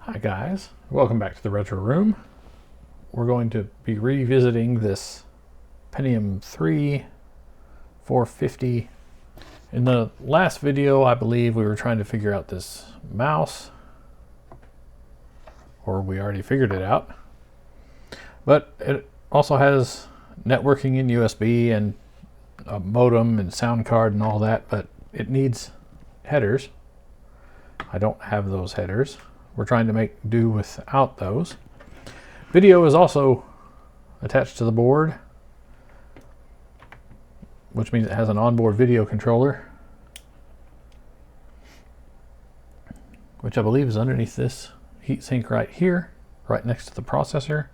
Hi guys, welcome back to the Retro Room. We're going to be revisiting this Pentium 3 450. In the last video, I believe we were trying to figure out this mouse, or we already figured it out. But it also has networking in USB and a modem and sound card and all that, but it needs headers. I don't have those headers. We're trying to make do without those. Video is also attached to the board, which means it has an onboard video controller, which I believe is underneath this heatsink right here, right next to the processor,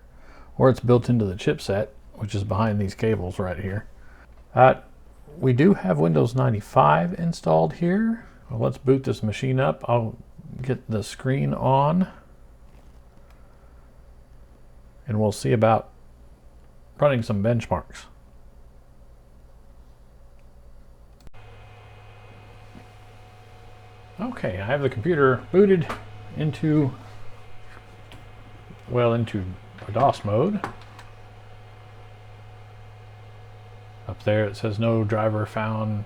or it's built into the chipset, which is behind these cables right here. We do have Windows 95 installed here. Well, let's boot this machine up. I'll get the screen on and we'll see about running some benchmarks. Okay, I have the computer booted into DOS mode. Up there it says no driver found.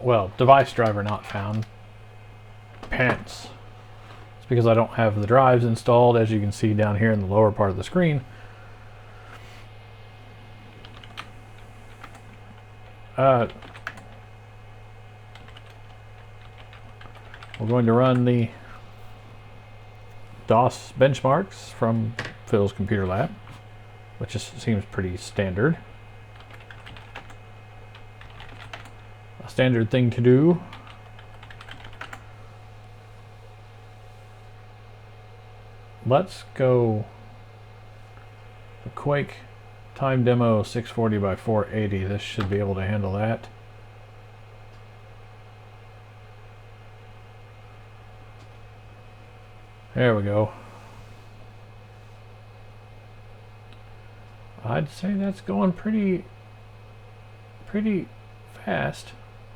Well, device driver not found. Pants. It's because I don't have the drives installed, as you can see down here in the lower part of the screen. We're going to run the DOS benchmarks from Phil's computer lab, which just seems pretty standard. A standard thing to do. Let's go the Quake time demo 640 by 480. This should be able to handle that. There we go. I'd say that's going pretty fast.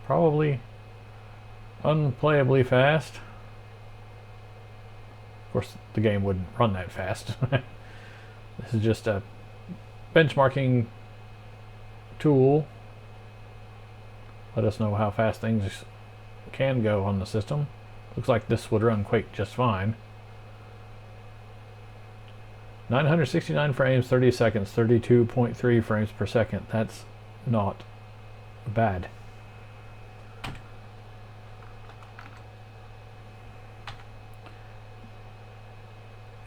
Probably unplayably fast. Of course, the game wouldn't run that fast. This is just a benchmarking tool. Let us know how fast things can go on the system. Looks like this would run Quake just fine. 969 frames, 30 seconds, 32.3 frames per second. That's not bad.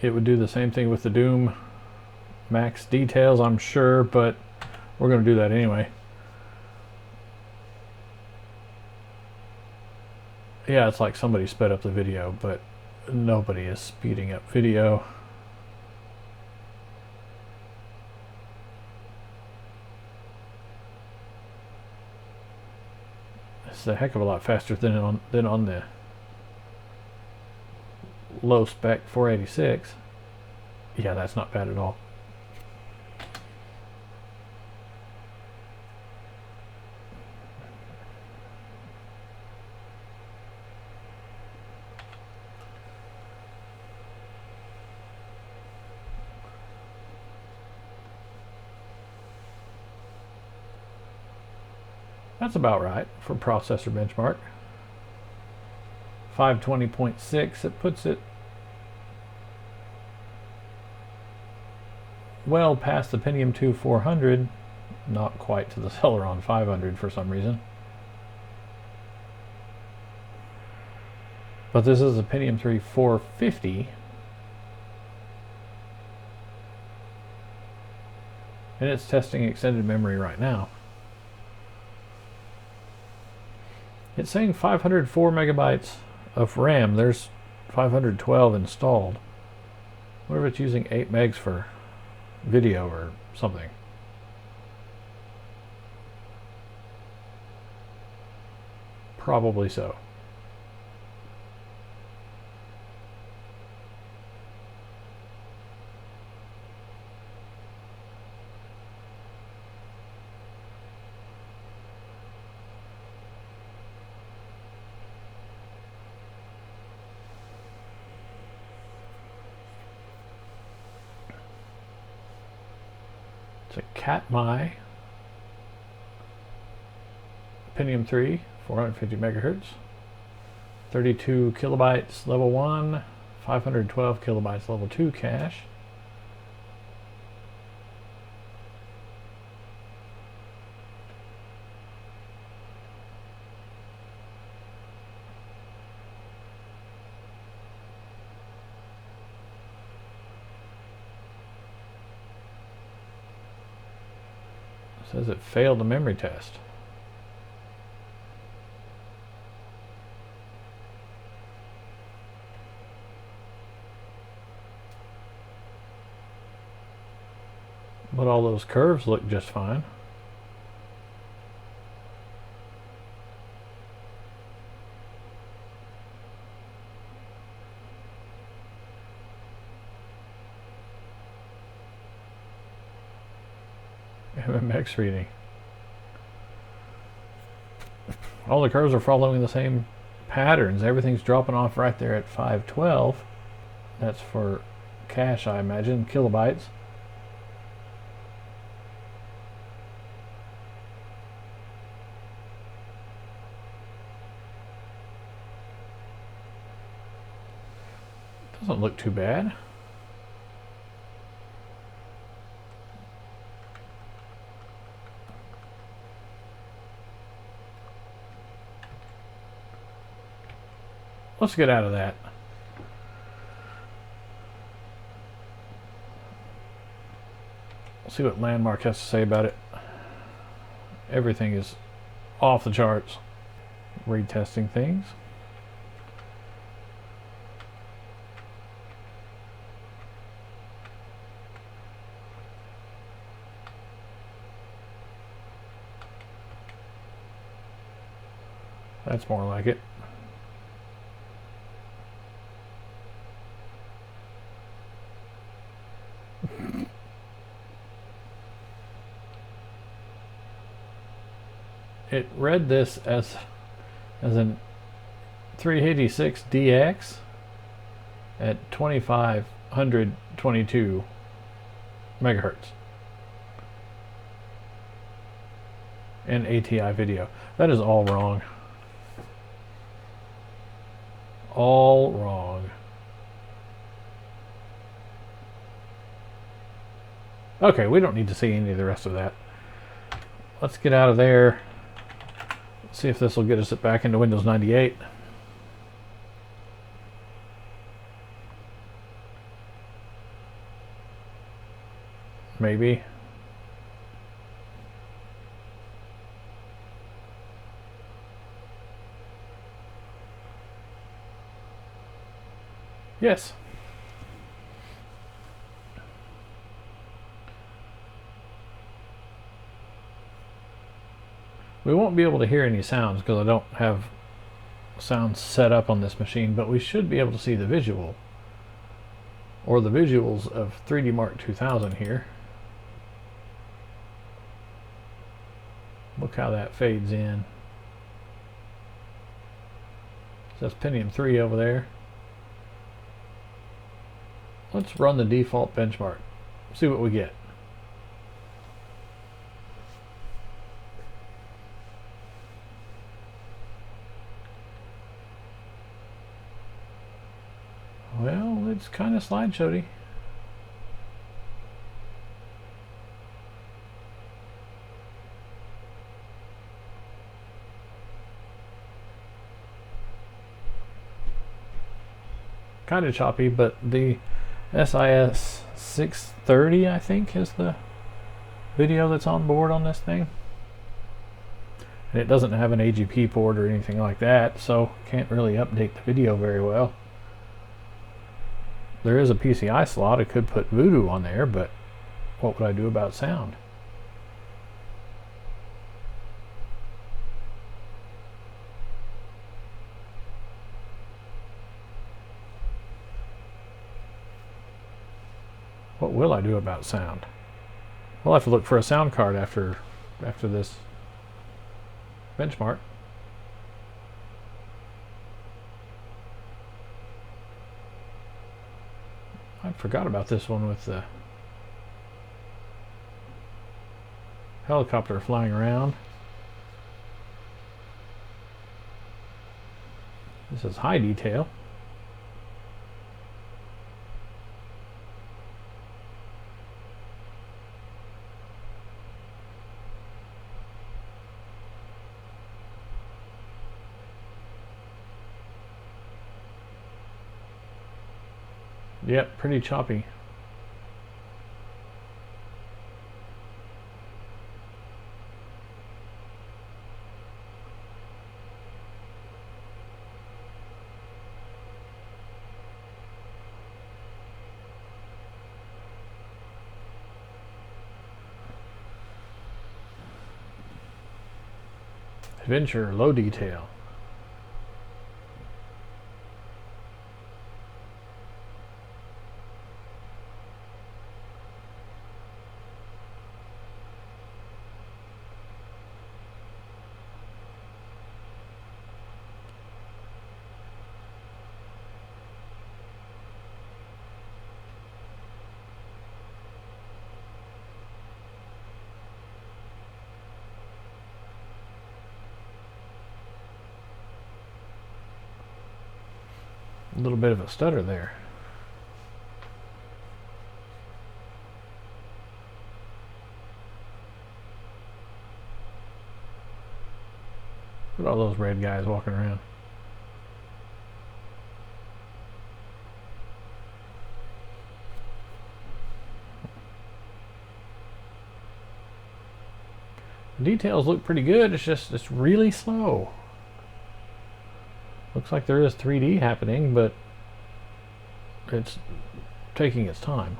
It would do the same thing with the Doom max details, I'm sure, but we're going to do that anyway. Yeah, it's like somebody sped up the video, but nobody is speeding up video. It's a heck of a lot faster than on the low spec 486. Yeah, that's not bad at all. That's about right for processor benchmark. 520.6, it puts it well past the Pentium 2 400, not quite to the Celeron 500 for some reason. But this is a Pentium 3 450, and it's testing extended memory right now. It's saying 504 megabytes of RAM. There's 512 installed. What if it's using 8 megs for video or something? Probably so. It's a Katmai Pentium 3, 450 megahertz, 32 kilobytes level 1, 512 kilobytes level 2 cache. It says it failed the memory test. But all those curves look just fine. MMX reading. All the curves are following the same patterns. Everything's dropping off right there at 512. That's for cache, I imagine, kilobytes. Doesn't look too bad. Let's get out of that. See what Landmark has to say about it. Everything is off the charts. Retesting things. That's more like it. It read this as an 386 DX at 2522 megahertz and ATI video. That is all wrong. All wrong. Okay, we don't need to see any of the rest of that. Let's get out of there. See if this will get us back into Windows 98. Maybe. Yes. We won't be able to hear any sounds because I don't have sounds set up on this machine, but we should be able to see the visual or the visuals of 3D Mark 2000 here. Look how that fades in. It says Pentium 3 over there. Let's run the default benchmark. See what we get. Well, it's kind of slideshowy. Kind of choppy, but the SIS 630, I think, is the video that's on board on this thing. And it doesn't have an AGP port or anything like that, so can't really update the video very well. There is a PCI slot. I could put Voodoo on there, but what would I do about sound? What will I do about sound? We'll have to look for a sound card after this benchmark. I forgot about this one with the helicopter flying around. This is high detail. Yep, pretty choppy. Adventure, low detail. A little bit of a stutter there. Look at all those red guys walking around. The details look pretty good, it's really slow. Looks like there is 3D happening, but it's taking its time.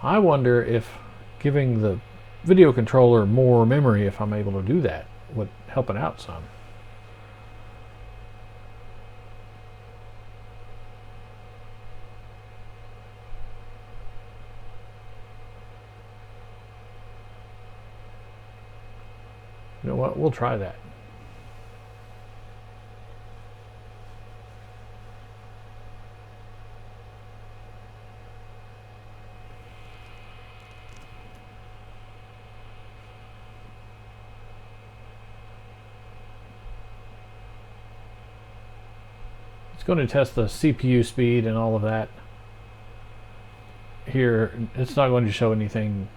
I wonder if giving the video controller more memory, if I'm able to do that, would help it out some. You know what? We'll try that. It's going to test the CPU speed and all of that. Here, it's not going to show anything.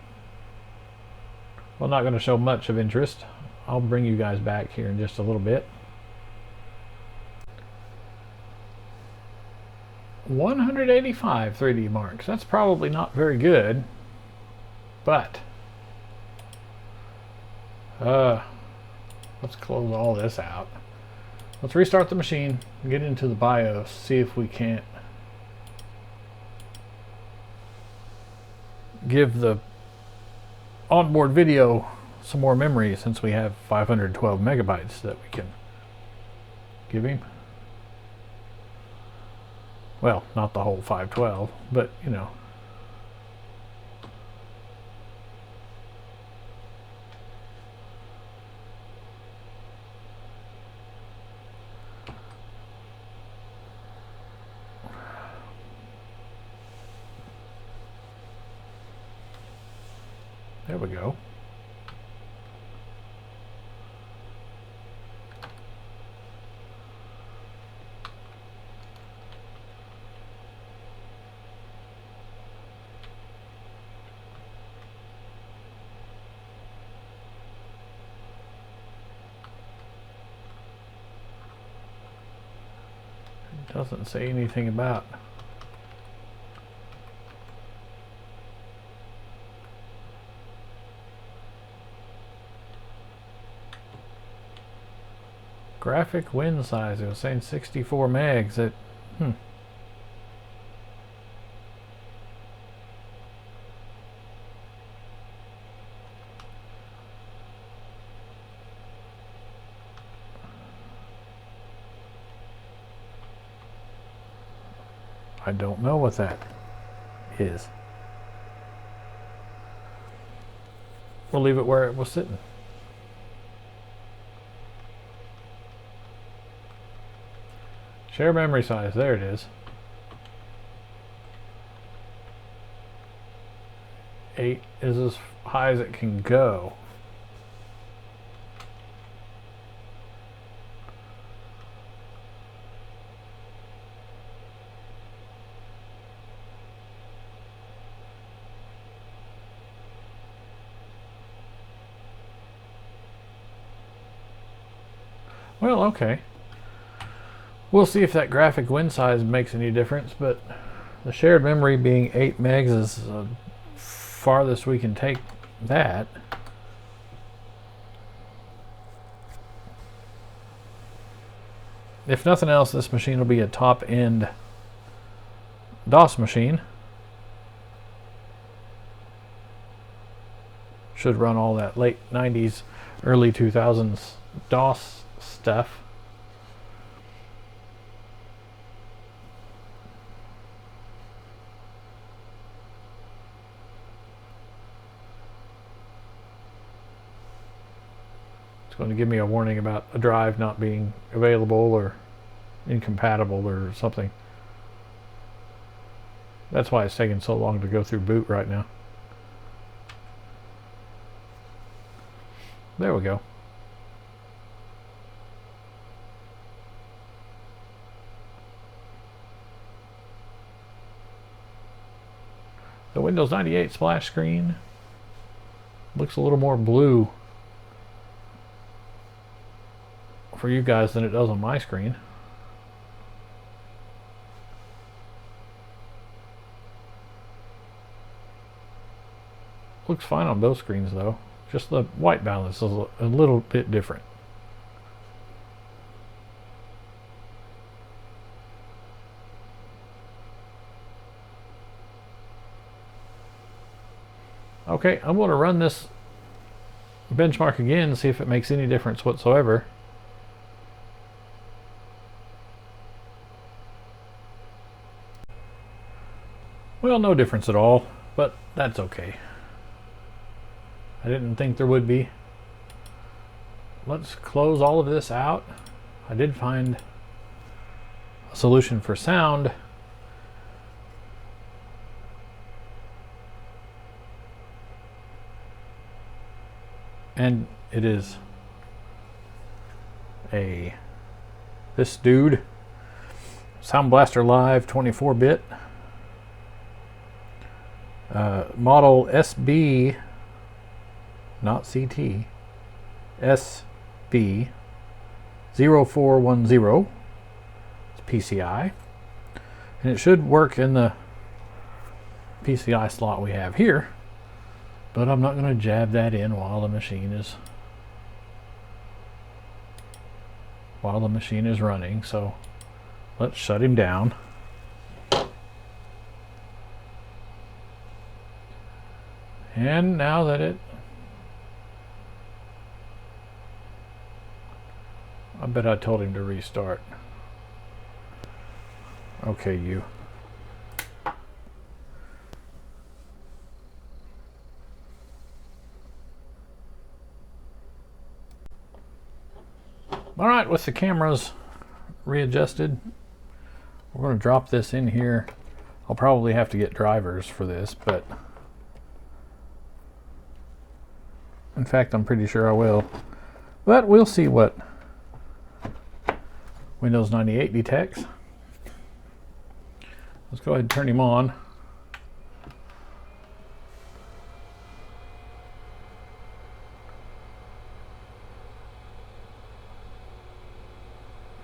Well, not going to show much of interest. I'll bring you guys back here in just a little bit. 185 3D marks. That's probably not very good, but let's close all this out. Let's restart the machine, get into the BIOS, see if we can't give the onboard video some more memory, since we have 512 megabytes that we can give him. Well, not the whole 512, but you know. There we go. It doesn't say anything about graphic win size. It was saying 64 megs. I don't know what that is. We'll leave it where it was sitting. Share memory size, there it is. 8 is as high as it can go. Well, okay. We'll see if that graphic win size makes any difference, but the shared memory being 8 megs is the farthest we can take that. If nothing else, this machine will be a top-end DOS machine. Should run all that late 90s, early 2000s DOS stuff. It's going to give me a warning about a drive not being available or incompatible or something. That's why it's taking so long to go through boot right now. There we go. The Windows 98 splash screen looks a little more blue for you guys than it does on my screen. Looks fine on both screens though. Just the white balance is a little bit different. Okay, I'm going to run this benchmark again and see if it makes any difference whatsoever. Well, no difference at all, but that's okay. I didn't think there would be. Let's close all of this out. I did find a solution for sound. And it is this dude, Sound Blaster Live 24-bit, model SB, not CT, SB 0410. It's PCI, and it should work in the PCI slot we have here. But I'm not going to jab that in while the machine is running. So let's shut him down. And now that I bet I told him to restart. Okay, you. All right, with the cameras readjusted, we're going to drop this in here. I'll probably have to get drivers for this, but in fact, I'm pretty sure I will. But we'll see what Windows 98 detects. Let's go ahead and turn him on.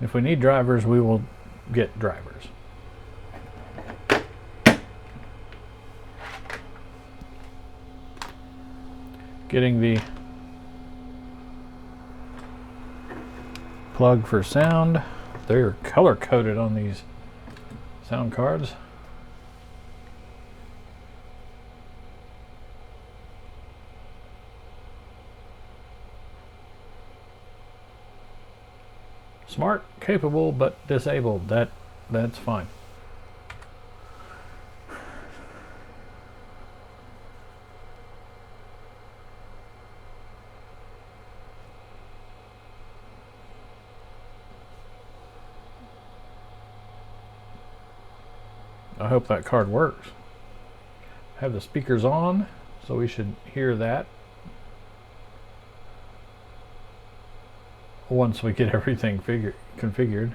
If we need drivers, we will get drivers. Getting the plug for sound. They're color coded on these sound cards. Smart, capable, but disabled. That's fine. I hope that card works. Have the speakers on, so we should hear that once we get everything configured.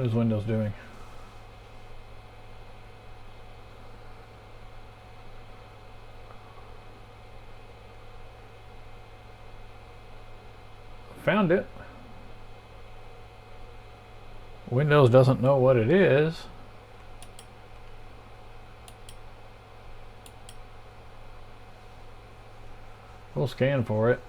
What is Windows doing? Found it. Windows doesn't know what it is. We'll scan for it.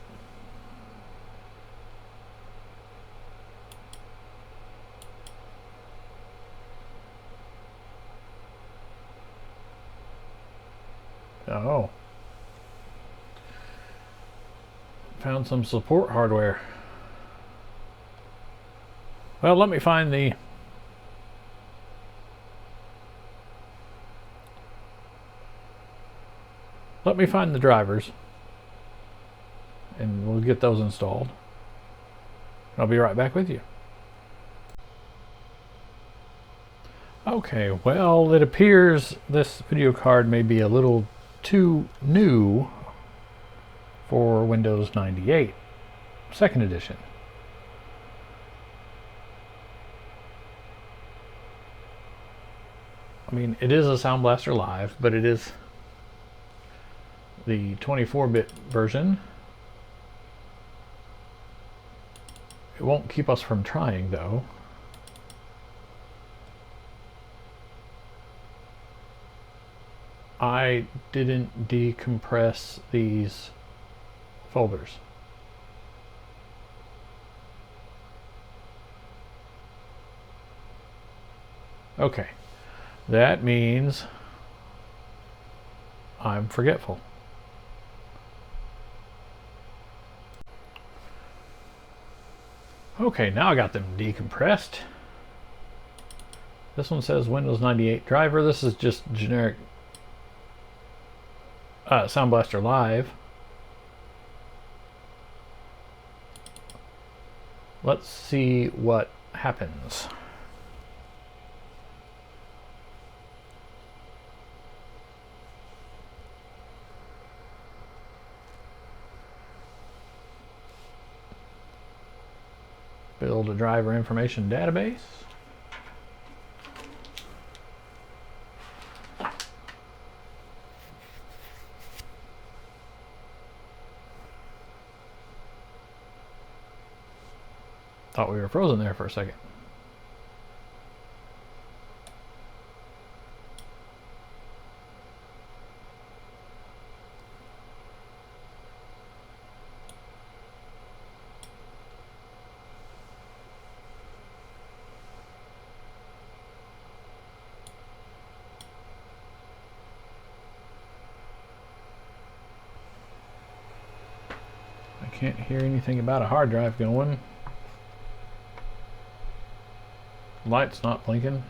Oh. Found some support hardware. Well, let me find the drivers and we'll get those installed. I'll be right back with you. Okay, well, it appears this video card may be a little too new for Windows 98 2nd edition. I mean, it is a Sound Blaster Live, but it is the 24-bit version. It won't keep us from trying, though. I didn't decompress these folders. Okay, that means I'm forgetful. Okay, now I got them decompressed. This one says Windows 98 driver. This is just generic Sound Blaster Live. Let's see what happens. Build a driver information database. Thought we were frozen there for a second. I can't hear anything about a hard drive going. Light's not blinking.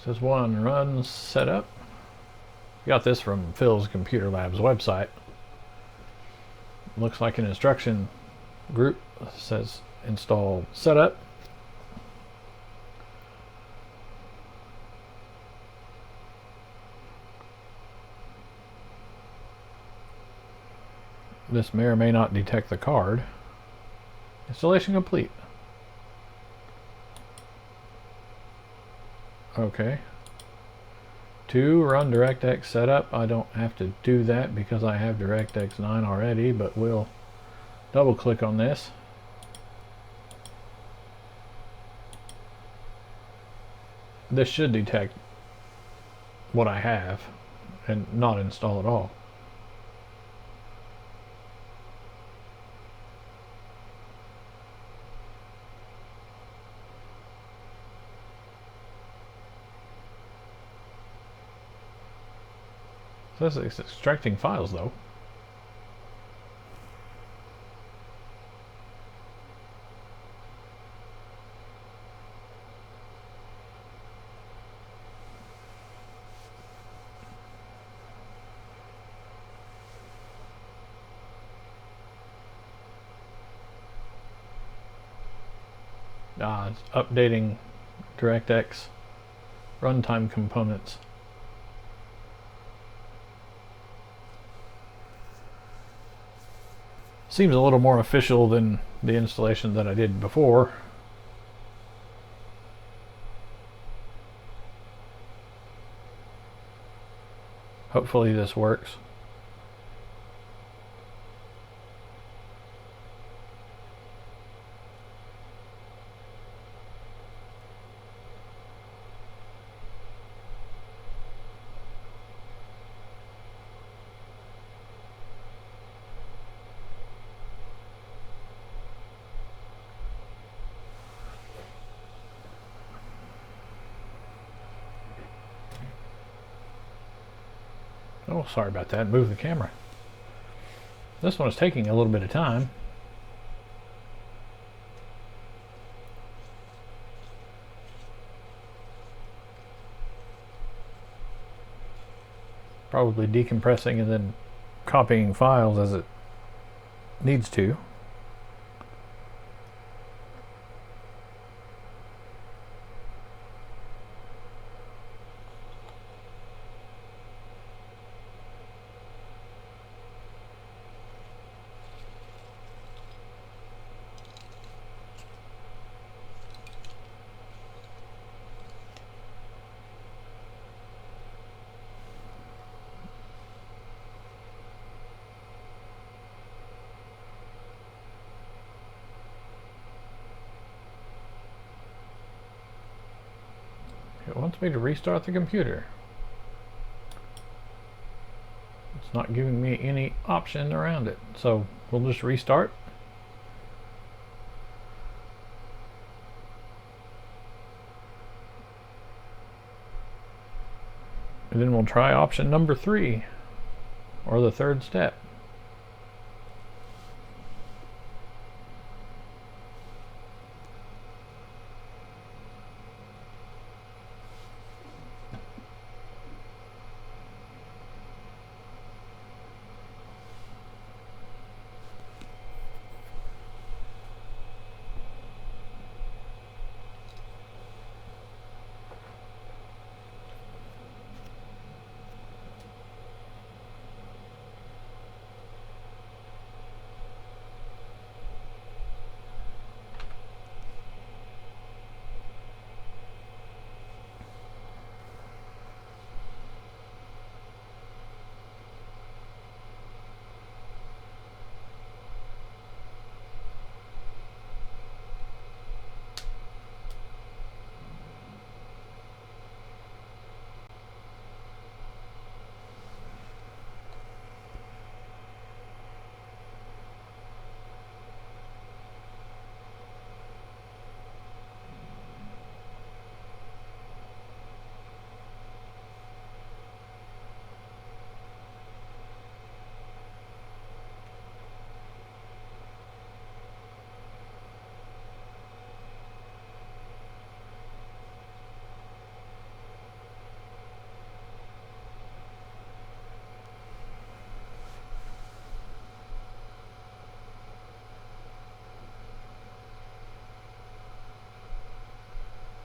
Says one run setup. Got this from Phil's Computer Lab's website. Looks like an instruction group. Says install setup. This may or may not detect the card. Installation complete. Okay. 2, run DirectX setup. I don't have to do that because I have DirectX 9 already, but we'll double click on this. This should detect what I have and not install at all. It says it's extracting files though. It's updating DirectX runtime components. Seems a little more official than the installation that I did before. Hopefully this works. Oh, sorry about that. Move the camera. This one is taking a little bit of time. Probably decompressing and then copying files as it needs to. It wants me to restart the computer. It's not giving me any option around it, so we'll just restart. And then we'll try option number 3, or the third step.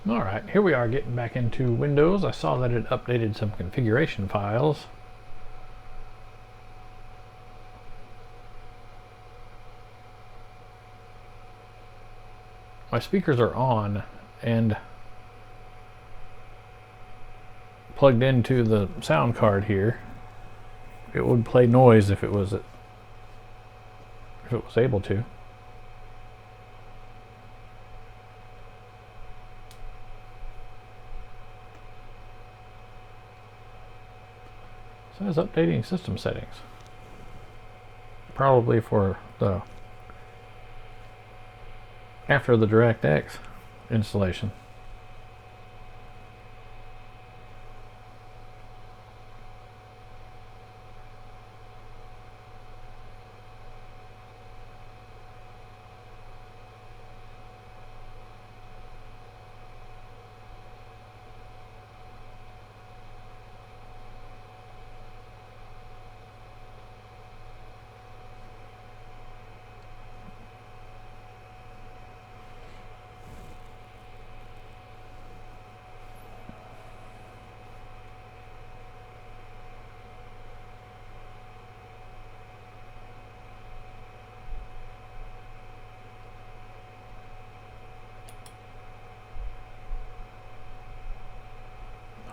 Alright, here we are getting back into Windows. I saw that it updated some configuration files. My speakers are on and plugged into the sound card here. It would play noise if it was able to. So it's updating system settings. Probably for the after the DirectX installation.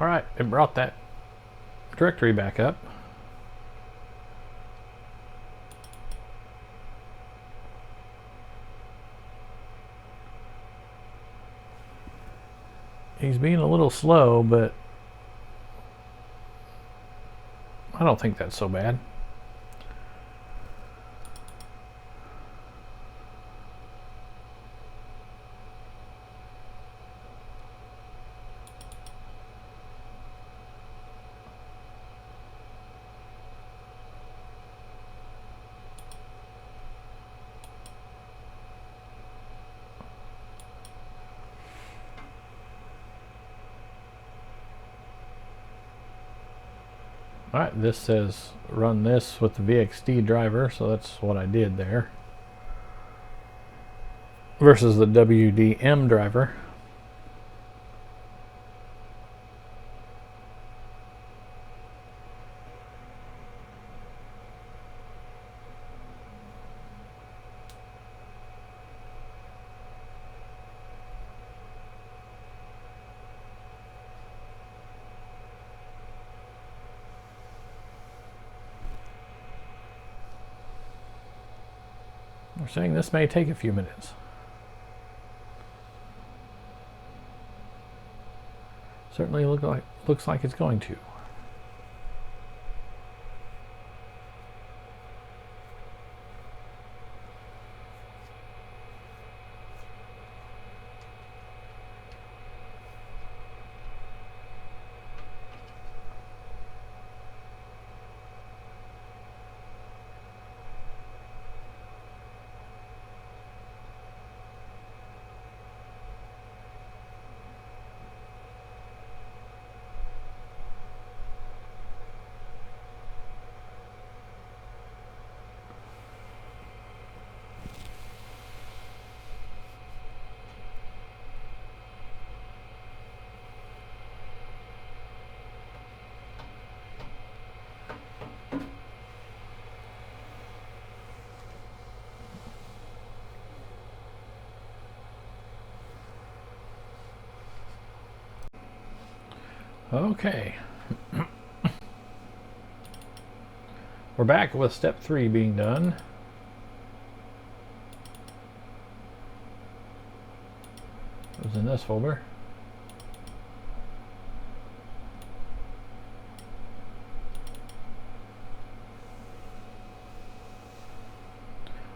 All right, it brought that directory back up. He's being a little slow, but I don't think that's so bad. Alright, this says run this with the VXD driver, so that's what I did there. Versus the WDM driver. We're saying this may take a few minutes. Certainly looks like it's going to. Okay. We're back with step 3 being done. It was in this folder.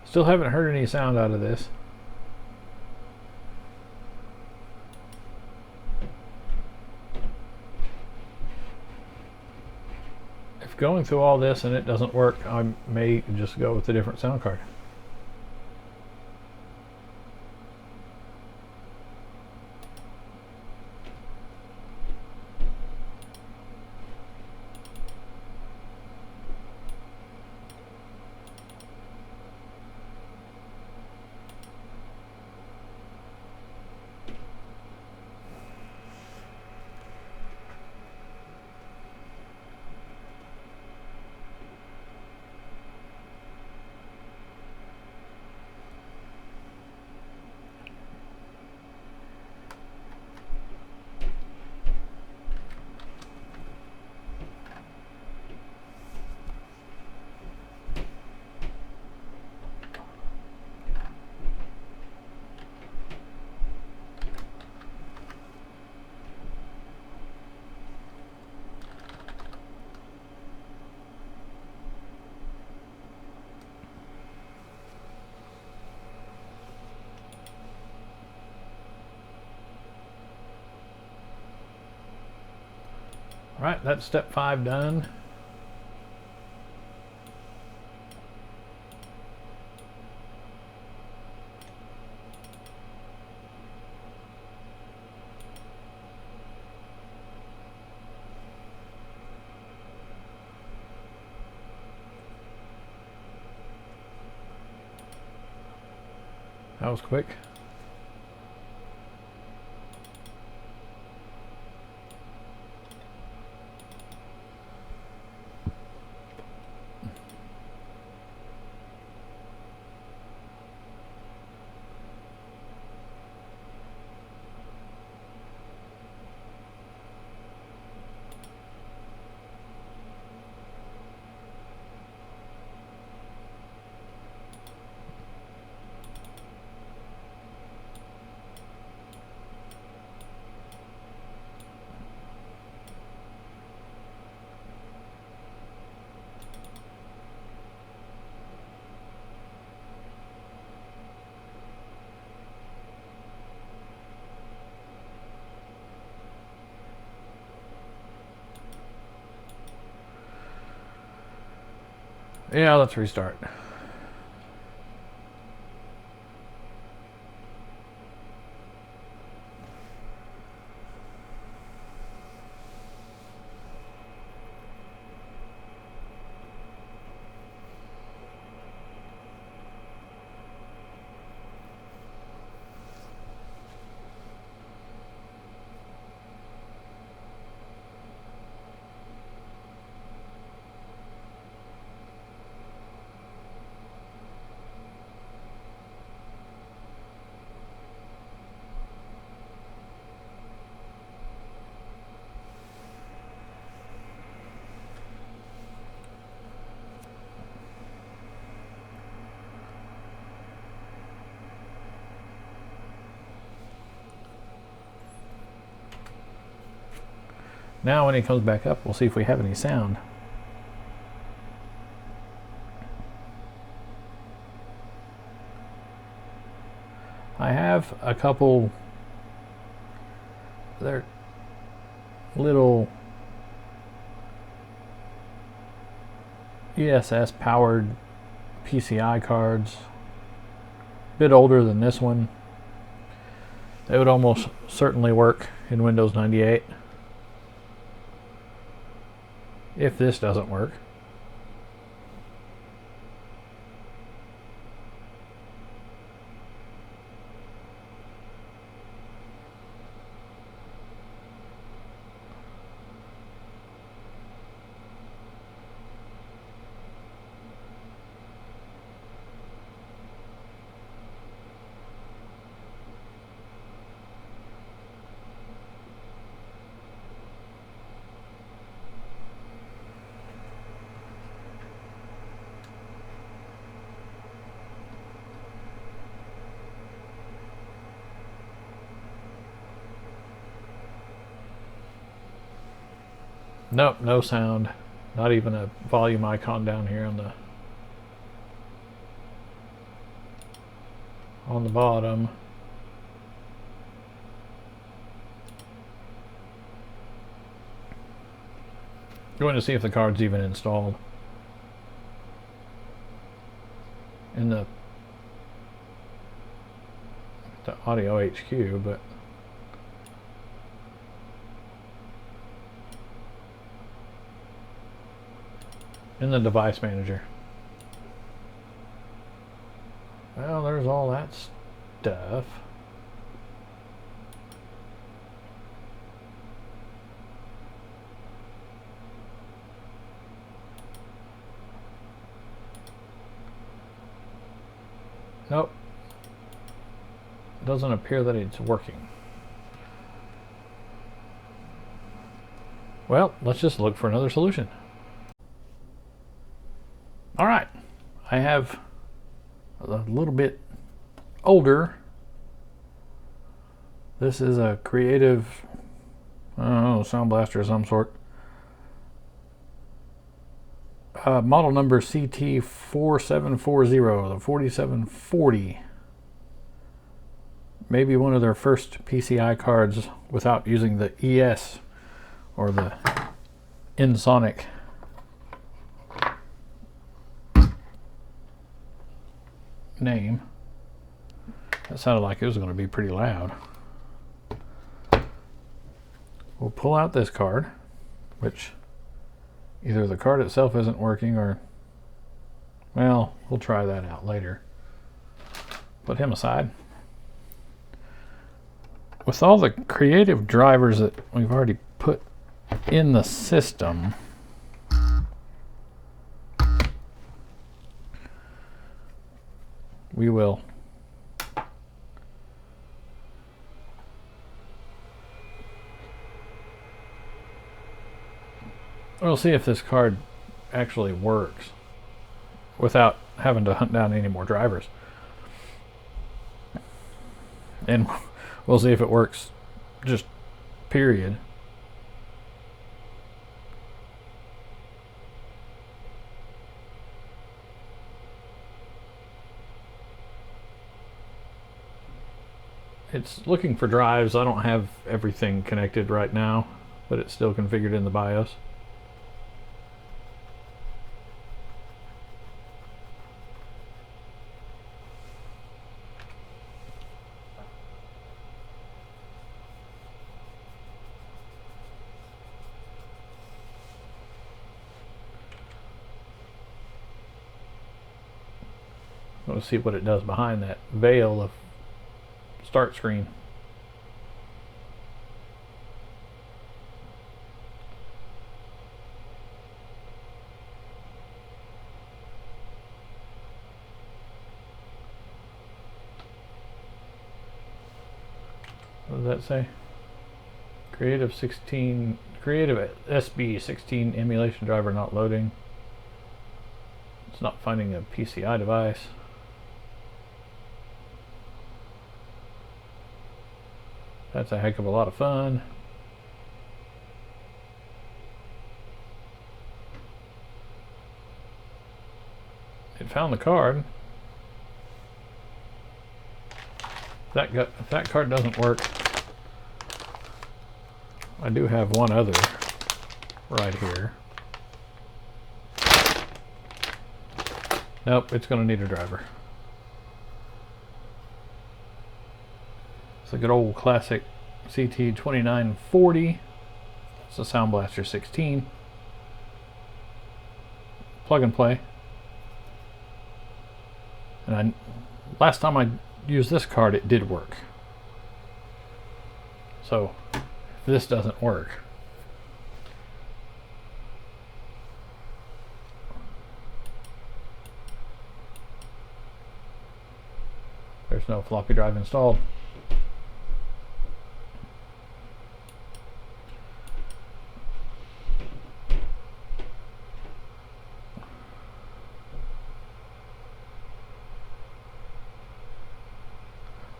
Still haven't heard any sound out of this. If going through all this and it doesn't work, I may just go with a different sound card. All right, that's step 5 done. That was quick. Yeah, let's restart. Now when he comes back up, we'll see if we have any sound. I have a couple, they're little ESS powered PCI cards, a bit older than this one. They would almost certainly work in Windows 98 if this doesn't work. Nope, no sound. Not even a volume icon down here on the bottom. Going to see if the card's even installed in the Audio HQ, but in the device manager. Well, there's all that stuff. Nope. Doesn't appear that it's working. Well, let's just look for another solution. All right, I have a little bit older. This is a Creative, I don't know, sound blaster of some sort. Model number CT4740, the 4740. Maybe one of their first PCI cards without using the ES or the InSonic name. That sounded like it was going to be pretty loud. We'll pull out this card, which either the card itself isn't working or, well, we'll try that out later. Put him aside. With all the creative drivers that we've already put in the system, we will we'll see if this card actually works without having to hunt down any more drivers. And we'll see if it works, just period. It's looking for drives. I don't have everything connected right now, but it's still configured in the BIOS. Let's see what it does behind that veil of start screen. What does that say? Creative SB 16 emulation driver not loading. It's not finding a PCI device. That's a heck of a lot of fun. It found the card. If that card doesn't work, I do have one other right here. Nope, it's going to need a driver. It's a good old classic CT2940. It's a Sound Blaster 16. Plug and play. And last time I used this card, it did work. So if this doesn't work, there's no floppy drive installed.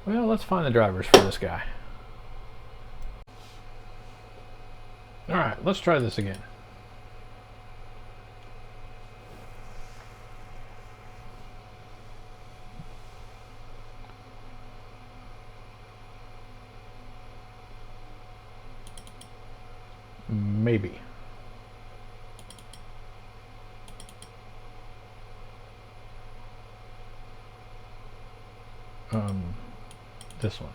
Well, let's find the drivers for this guy. Alright, let's try this again. Maybe. This one.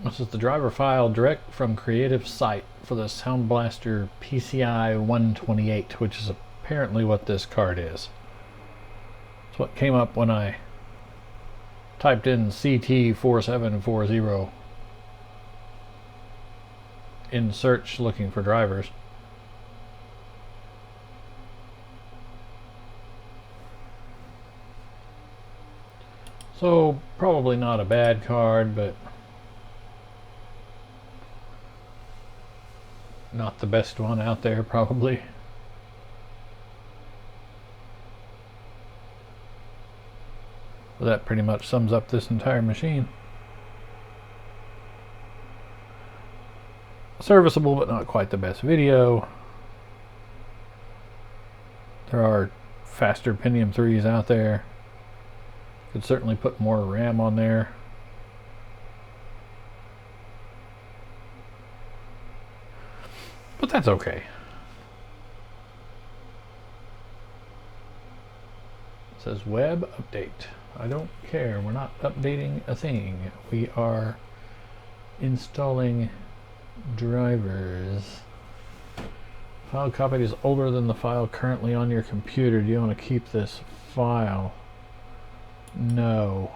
This is the driver file direct from Creative Site for the Sound Blaster PCI 128, which is apparently what this card is. It's what came up when I typed in CT4740 in search looking for drivers. So probably not a bad card, but not the best one out there probably. Well, that pretty much sums up this entire machine. Serviceable, but not quite the best video. There are faster Pentium 3s out there. Could certainly put more RAM on there. But that's okay. It says web update. I don't care. We're not updating a thing. We are installing drivers. File copied is older than the file currently on your computer. Do you want to keep this file? No,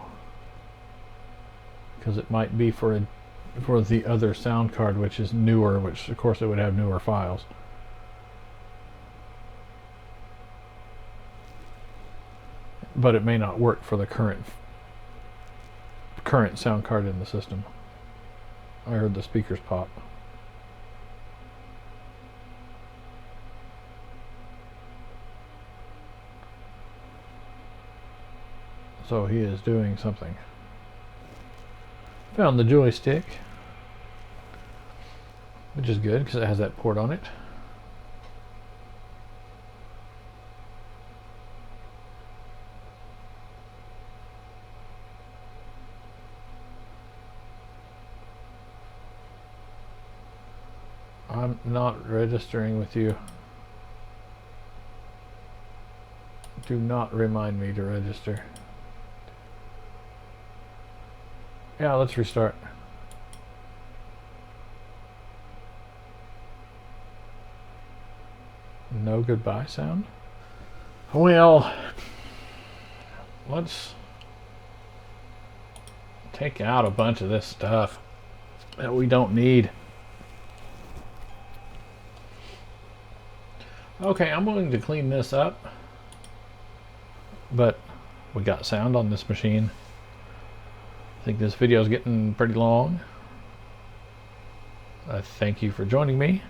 because it might be for the other sound card, which is newer, which of course it would have newer files. But it may not work for the current sound card in the system. I heard the speakers pop. So he is doing something. Found the joystick, which is good because it has that port on it. I'm not registering with you. Do not remind me to register. Yeah, let's restart. no goodbye sound. Well, let's take out a bunch of this stuff that we don't need. Okay, I'm going to clean this up, but we got sound on this machine. I think this video is getting pretty long. Thank you for joining me,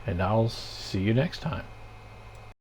and I'll see you next time.